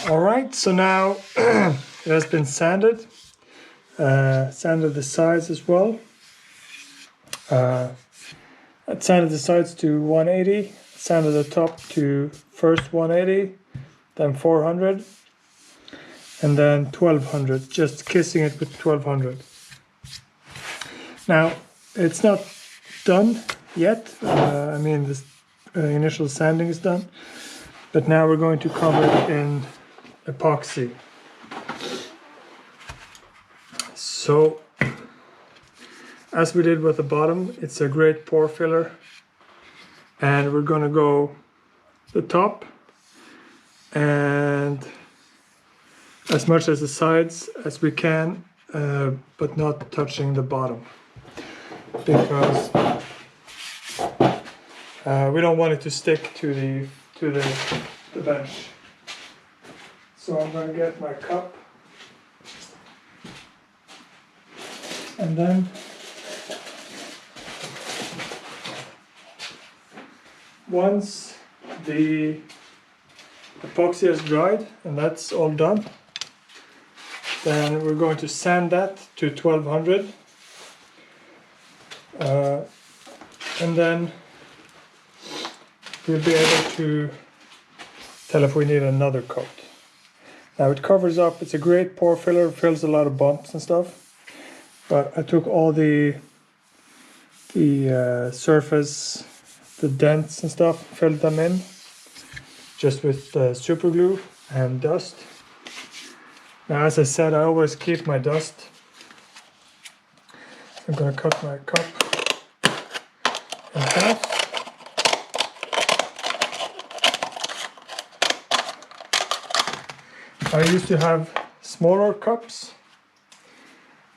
All right, so now it has been sanded. Sanded the sides as well. I sanded the sides to 180, sanded the top to first 180, then 400, and then 1200, just kissing it with 1200. Now, it's not done yet. I mean, this initial sanding is done, but now we're going to cover it in epoxy. So, as we did with the bottom, it's a great pore filler, and we're going to go the top and as much as the sides as we can, but not touching the bottom, because we don't want it to stick to the bench. So I'm going to get my cup, and then once the epoxy has dried and that's all done, then we're going to sand that to 1200, and then we'll be able to tell if we need another coat. Now it covers up, it's a great pore filler, fills a lot of bumps and stuff, but I took all the surface, the dents and stuff, filled them in just with super glue and dust. Now, as I said, I always keep my dust. I'm going to cut my cup in half. I used to have smaller cups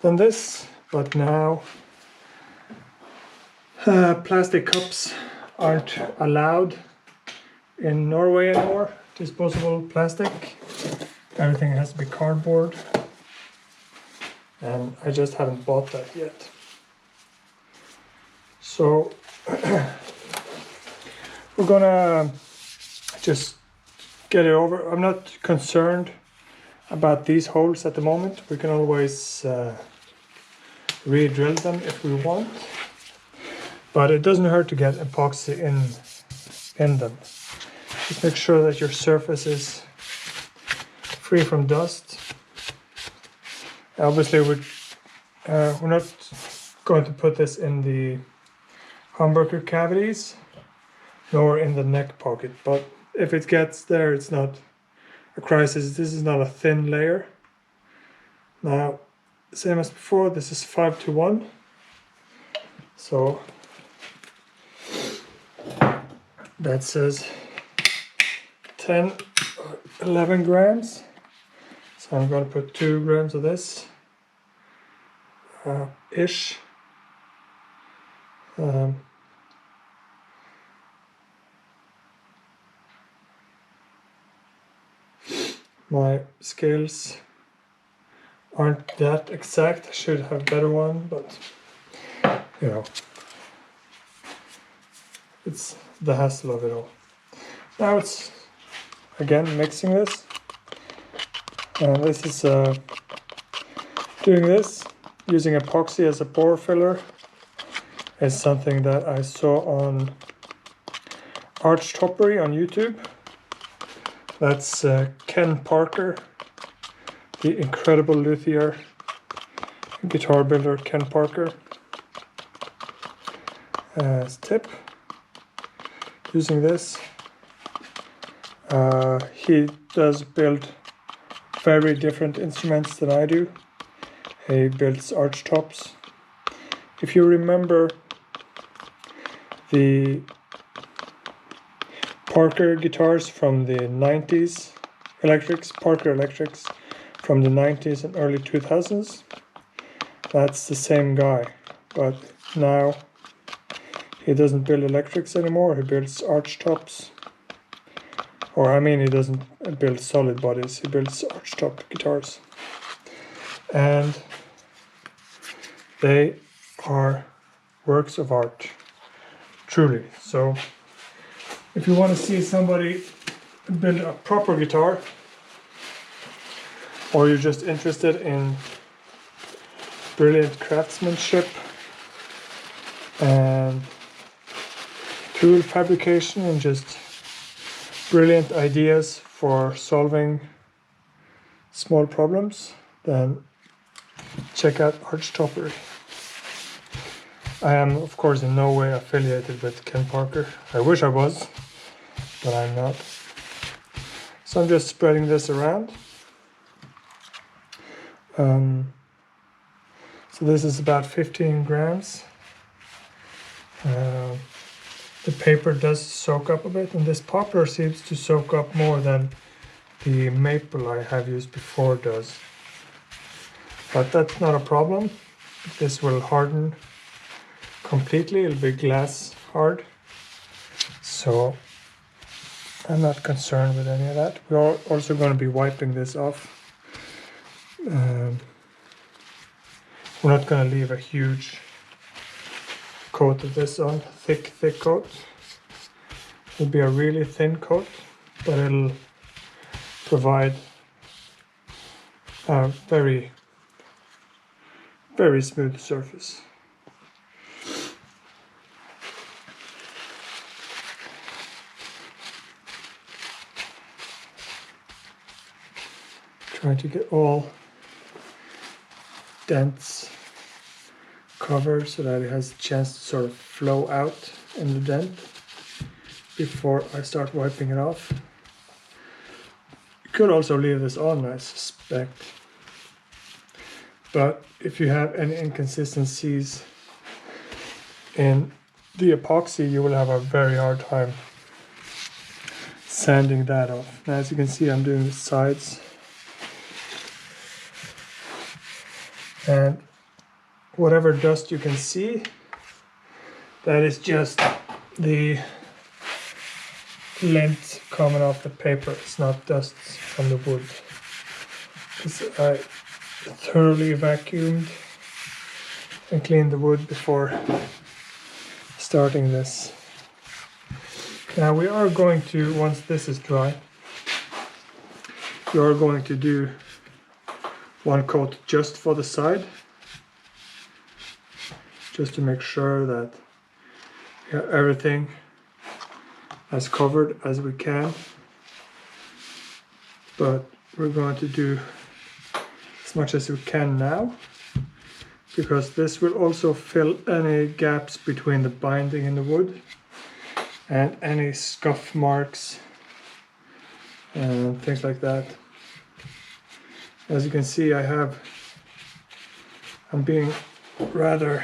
than this, but now plastic cups aren't allowed in Norway anymore. Disposable plastic. Everything has to be cardboard, and I just haven't bought that yet. So we're gonna just get it over. I'm not concerned about these holes at the moment. We can always re-drill them if we want, but it doesn't hurt to get epoxy in them. Just make sure that your surface is free from dust. Obviously, we're not going to put this in the humbucker cavities nor in the neck pocket, but if it gets there, it's not a crisis. This is not a thin layer. Now, same as before, this is 5:1, so that says 10 or 11 grams. So I'm going to put 2 grams of this, ish. My scales aren't that exact. I should have a better one, but you know, it's the hassle of it all. Now it's again mixing this. And this is doing this using epoxy as a pore filler is something that I saw on Arch Toppery on YouTube. That's Ken Parker, the incredible luthier, guitar builder Ken Parker. As tip, using this, he does build very different instruments than I do. He builds arch tops. If you remember the Parker guitars from the 90s, Parker electrics from the 90s and early 2000s, that's the same guy, but now he doesn't build electrics anymore, he builds arch tops. Or I mean, he doesn't build solid bodies, he builds arch top guitars. And they are works of art, truly. So if you want to see somebody build a proper guitar, or you're just interested in brilliant craftsmanship and tool fabrication and just brilliant ideas for solving small problems, then check out Arch Toppery. I am, of course, in no way affiliated with Ken Parker. I wish I was, but I'm not. So I'm just spreading this around. So this is about 15 grams. The paper does soak up a bit, and this poplar seems to soak up more than the maple I have used before does. But that's not a problem. This will harden completely. It'll be glass hard. So I'm not concerned with any of that. We're also going to be wiping this off. We're not going to leave a huge coat of this on, thick coat. It'll be a really thin coat, but it'll provide a very, very smooth surface. Trying to get all dents covered so that it has a chance to sort of flow out in the dent before I start wiping it off. You could also leave this on, I suspect. But if you have any inconsistencies in the epoxy, you will have a very hard time sanding that off. Now, as you can see, I'm doing the sides. And whatever dust you can see, that is just the lint coming off the paper. It's not dust from the wood. I thoroughly vacuumed and cleaned the wood before starting this. Now we are going to, once this is dry, we are going to do one coat just for the side, just to make sure that we have everything as covered as we can. But we're going to do as much as we can now, because this will also fill any gaps between the binding and the wood and any scuff marks and things like that. As you can see, I'm being rather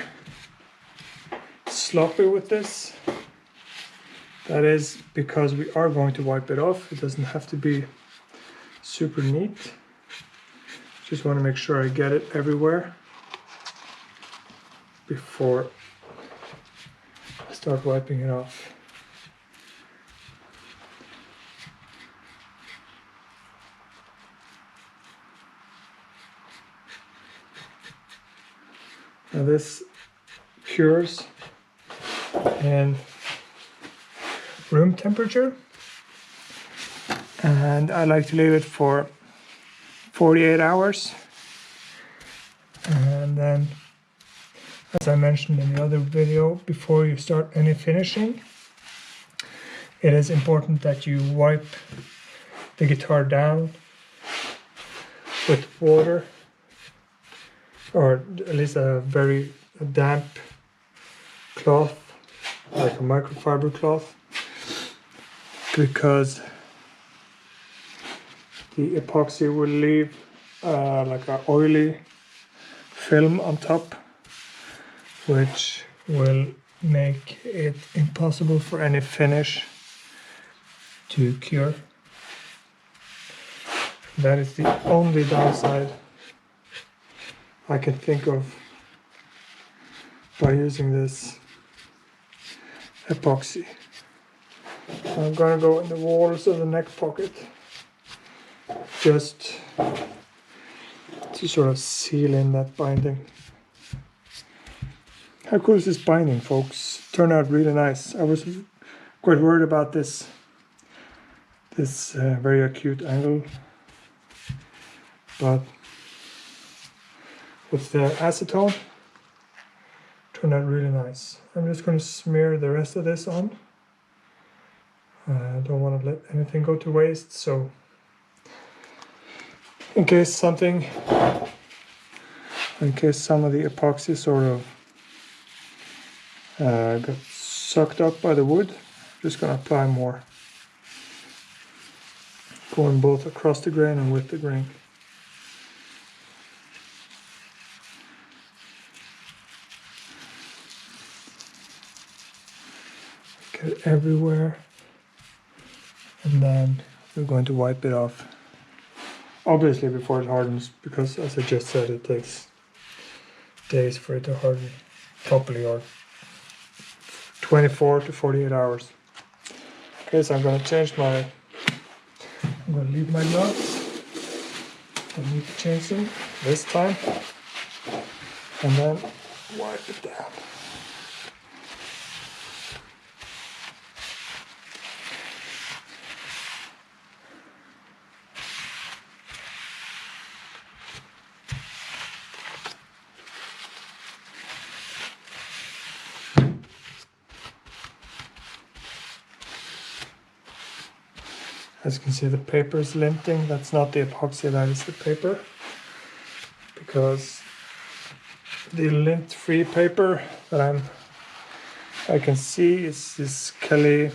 sloppy with this. That is because we are going to wipe it off. It doesn't have to be super neat. Just want to make sure I get it everywhere before I start wiping it off. Now this cures in room temperature, and I like to leave it for 48 hours. And then, as I mentioned in the other video, before you start any finishing, it is important that you wipe the guitar down with water, or at least a very damp cloth, like a microfiber cloth, because the epoxy will leave like an oily film on top, which will make it impossible for any finish to cure. That is the only downside I can think of by using this epoxy. I'm gonna go in the walls of the neck pocket just to sort of seal in that binding. How cool is this binding, folks? Turned out really nice. I was quite worried about this very acute angle, but with the acetone, turned out really nice. I'm just going to smear the rest of this on. I don't want to let anything go to waste, so in case some of the epoxy sort of got sucked up by the wood, I'm just going to apply more, going both across the grain and with the grain. Get it everywhere, and then we're going to wipe it off, obviously before it hardens, because as I just said, it takes days for it to harden properly, or 24 to 48 hours. Okay, so I'm going to leave my gloves. I need to change them this time, and then wipe it down. As you can see, the paper is linting. That's not the epoxy, that is the paper. Because the lint-free paper that I can see is this Kimberly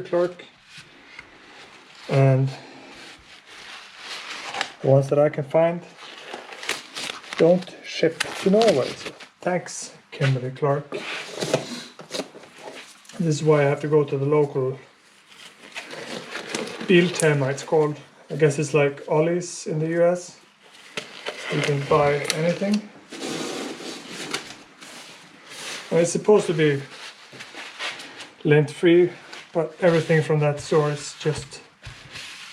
Clark. And the ones that I can find don't ship to Norway. So thanks, Kimberly Clark. This is why I have to go to the local Biltema, it's called. I guess it's like Ollie's in the US. You can buy anything. And it's supposed to be lint free, but everything from that store is just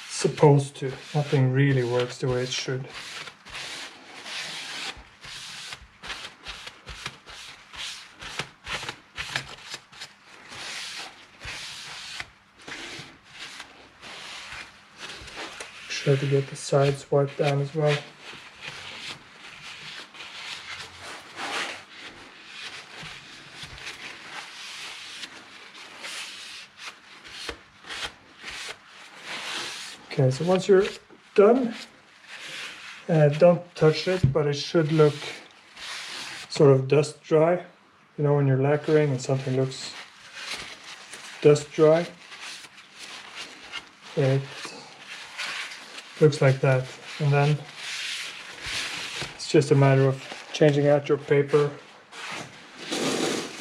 supposed to. Nothing really works the way it should. Try to get the sides wiped down as well. Okay, so once you're done, don't touch it, but it should look sort of dust dry. You know, when you're lacquering and something looks dust dry, it looks like that. And then it's just a matter of changing out your paper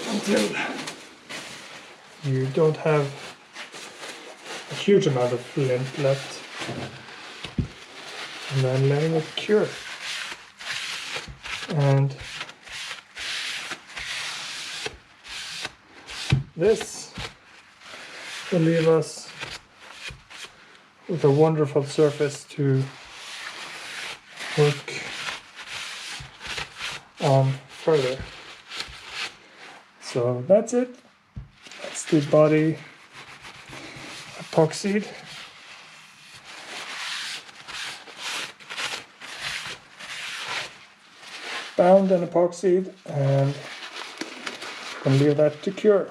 until you don't have a huge amount of lint left, and then letting it cure. And this will leave us with a wonderful surface to work on further. So that's it. That's the body epoxied. Bound and epoxied, and I'm gonna leave that to cure.